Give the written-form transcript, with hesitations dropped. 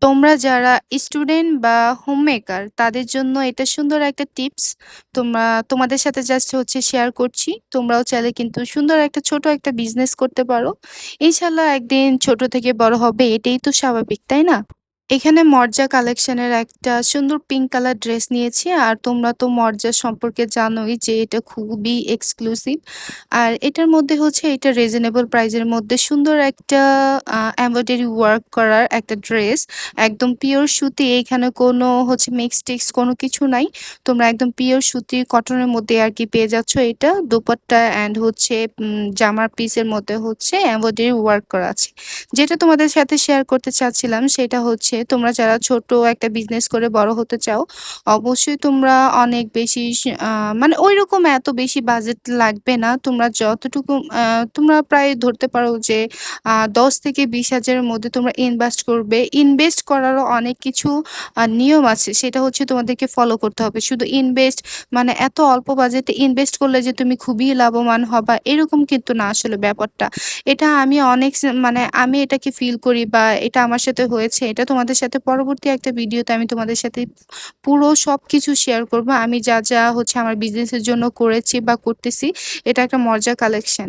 তোমরা যারা স্টুডেন্ট বা হোমমেকার তাদের জন্য এটা সুন্দর একটা টিপস তোমাদের সাথে জাস্ট হচ্ছে শেয়ার করছি। তোমরাও চাইলে কিন্তু সুন্দর একটা ছোট একটা বিজনেস করতে পারো। ইনশাল্লাহ একদিন ছোট থেকে বড় হবে, এটাই তো স্বাভাবিক, তাই না? এখানে মর্জা কালেকশনের একটা সুন্দর পিঙ্ক কালার ড্রেস নিয়েছি। আর তোমরা তো মর্জা সম্পর্কে জানোই যে এটা খুবই এক্সক্লুসিভ। আর এটার মধ্যে হচ্ছে এটা রিজনেবল প্রাইজের মধ্যে সুন্দর একটা এমব্রয়ডারি ওয়ার্ক করার একটা ড্রেস। একদম পিওর সুতি, এখানে কোনো হচ্ছে মিক্স টিক্স কোনো কিছু নাই। তোমরা একদম পিওর সুতি কটনের মধ্যে আর কি পেয়ে যাচ্ছ এটা। দোপাট্টা অ্যান্ড হচ্ছে জামার পিসের মধ্যে হচ্ছে এমব্রয়ডারি ওয়ার্ক করা আছে। যেটা তোমাদের সাথে শেয়ার করতে চাচ্ছিলাম সেটা হচ্ছে, তোমরা যারা ছোট একটা বিজনেস করে বড় হতে চাও, অবশ্যই তোমরা অনেক বেশি মানে ওইরকম এত বেশি বাজেট লাগবে না। তোমরা যতটুকু তোমরা প্রায় ধরতে পারো যে 10 থেকে 20 হাজারের মধ্যে তোমরা ইনভেস্ট করবে। ইনভেস্ট করারও অনেক কিছু নিয়ম আছে, সেটা হচ্ছে তোমাদেরকে ফলো করতে হবে। শুধু ইনভেস্ট মানে এত অল্প বাজেটে ইনভেস্ট করলে যে তুমি খুবই লাভবান হবা, এরকম কিন্তু না আসলে ব্যাপারটা। এটা আমি অনেক মানে আমি এটাকে ফিল করি বা এটা আমার সাথে হয়েছে। এটা তোমাদের সাথে পরবর্তী একটা ভিডিওতে আমি তোমাদের সাথে পুরো সবকিছু শেয়ার করব। আমি যা হচ্ছে আমার বিজনেসের জন্য করেছি বা করতেছি। এটা একটা মর্জা কালেকশন।